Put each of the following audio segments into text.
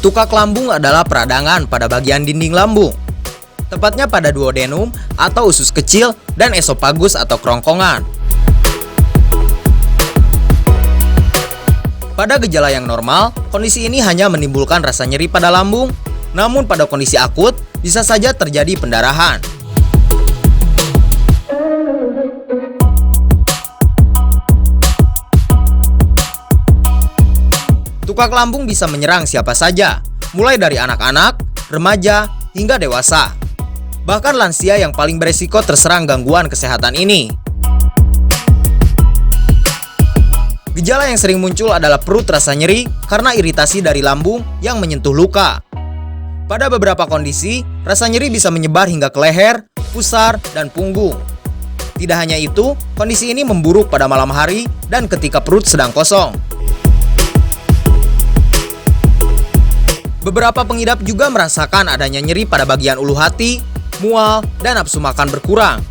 Tukak lambung adalah peradangan pada bagian dinding lambung, tepatnya pada duodenum atau usus kecil dan esofagus atau kerongkongan. Pada gejala yang normal, kondisi ini hanya menimbulkan rasa nyeri pada lambung, namun pada kondisi akut bisa saja terjadi pendarahan. Tukak lambung bisa menyerang siapa saja, mulai dari anak-anak, remaja, hingga dewasa. Bahkan lansia yang paling beresiko terserang gangguan kesehatan ini. Gejala yang sering muncul adalah perut rasa nyeri karena iritasi dari lambung yang menyentuh luka. Pada beberapa kondisi, rasa nyeri bisa menyebar hingga ke leher, pusar, dan punggung. Tidak hanya itu, kondisi ini memburuk pada malam hari dan ketika perut sedang kosong. Beberapa pengidap juga merasakan adanya nyeri pada bagian ulu hati, mual, dan nafsu makan berkurang.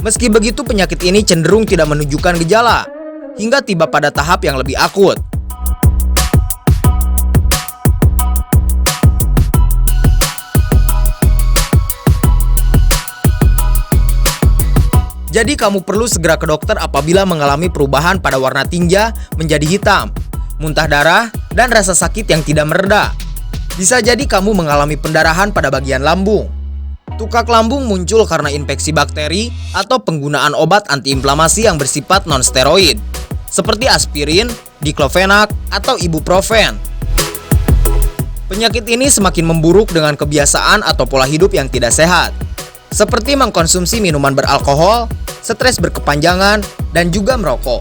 Meski begitu, penyakit ini cenderung tidak menunjukkan gejala, hingga tiba pada tahap yang lebih akut. Jadi kamu perlu segera ke dokter apabila mengalami perubahan pada warna tinja menjadi hitam, muntah darah, dan rasa sakit yang tidak mereda. Bisa jadi kamu mengalami pendarahan pada bagian lambung. Tukak lambung muncul karena infeksi bakteri atau penggunaan obat antiinflamasi yang bersifat non-steroid, seperti aspirin, diklofenak, atau ibuprofen. Penyakit ini semakin memburuk dengan kebiasaan atau pola hidup yang tidak sehat, seperti mengkonsumsi minuman beralkohol, stres berkepanjangan, dan juga merokok.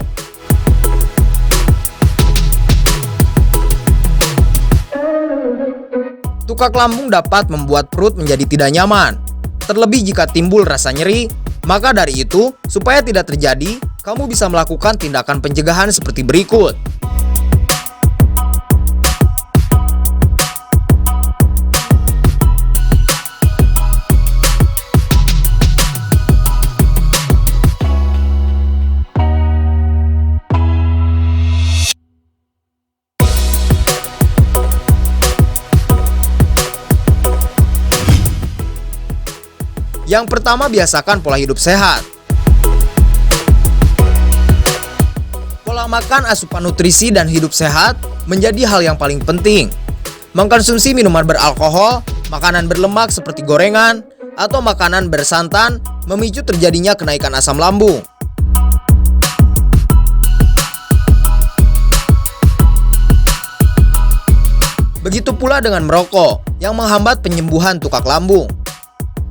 Tukak lambung dapat membuat perut menjadi tidak nyaman, terlebih jika timbul rasa nyeri. Maka dari itu, supaya tidak terjadi, kamu bisa melakukan tindakan pencegahan seperti berikut. Yang pertama, biasakan pola hidup sehat. Pola makan, asupan nutrisi, dan hidup sehat menjadi hal yang paling penting. Mengkonsumsi minuman beralkohol, makanan berlemak seperti gorengan, atau makanan bersantan memicu terjadinya kenaikan asam lambung. Begitu pula dengan merokok yang menghambat penyembuhan tukak lambung.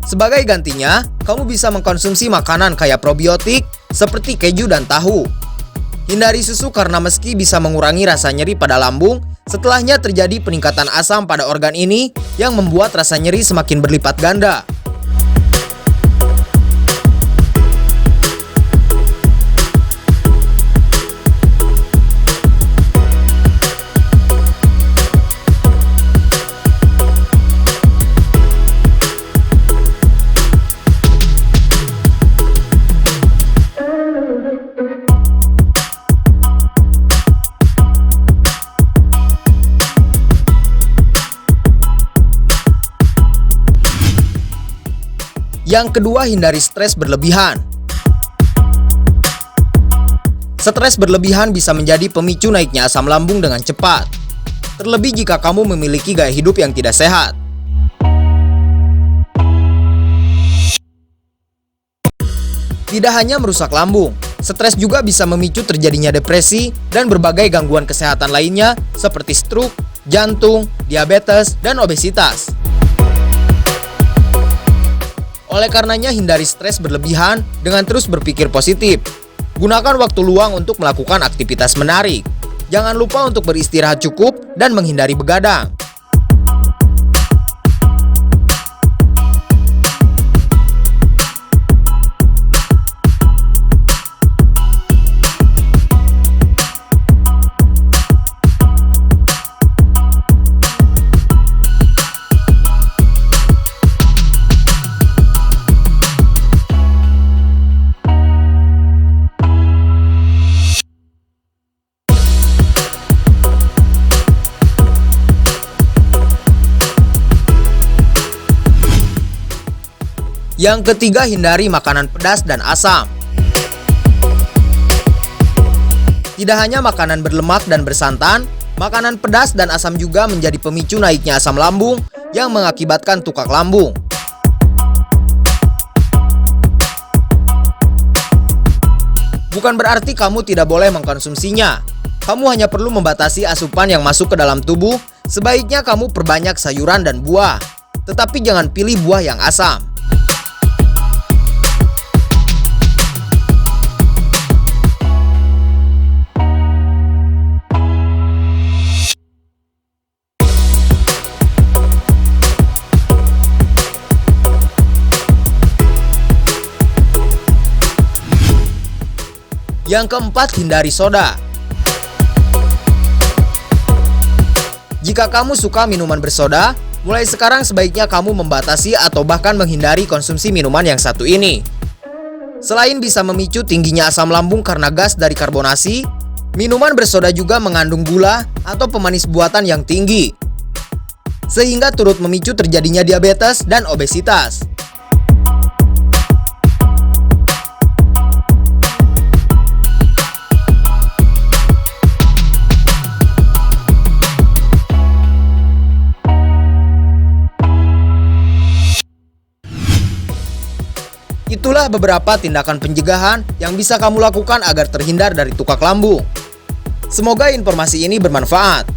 Sebagai gantinya, kamu bisa mengkonsumsi makanan kaya probiotik seperti keju dan tahu. Hindari susu karena meski bisa mengurangi rasa nyeri pada lambung, setelahnya terjadi peningkatan asam pada organ ini yang membuat rasa nyeri semakin berlipat ganda. Yang kedua, hindari stres berlebihan. Stres berlebihan bisa menjadi pemicu naiknya asam lambung dengan cepat, terlebih jika kamu memiliki gaya hidup yang tidak sehat. Tidak hanya merusak lambung, stres juga bisa memicu terjadinya depresi dan berbagai gangguan kesehatan lainnya seperti stroke, jantung, diabetes, dan obesitas. Oleh karenanya, hindari stres berlebihan dengan terus berpikir positif. Gunakan waktu luang untuk melakukan aktivitas menarik. Jangan lupa untuk beristirahat cukup dan menghindari begadang. Yang ketiga, hindari makanan pedas dan asam. Tidak hanya makanan berlemak dan bersantan, makanan pedas dan asam juga menjadi pemicu naiknya asam lambung yang mengakibatkan tukak lambung. Bukan berarti kamu tidak boleh mengkonsumsinya. Kamu hanya perlu membatasi asupan yang masuk ke dalam tubuh. Sebaiknya kamu perbanyak sayuran dan buah. Tetapi jangan pilih buah yang asam. Yang keempat, hindari soda. Jika kamu suka minuman bersoda, mulai sekarang sebaiknya kamu membatasi atau bahkan menghindari konsumsi minuman yang satu ini. Selain bisa memicu tingginya asam lambung karena gas dari karbonasi, minuman bersoda juga mengandung gula atau pemanis buatan yang tinggi, sehingga turut memicu terjadinya diabetes dan obesitas. Itulah beberapa tindakan pencegahan yang bisa kamu lakukan agar terhindar dari tukak lambung. Semoga informasi ini bermanfaat.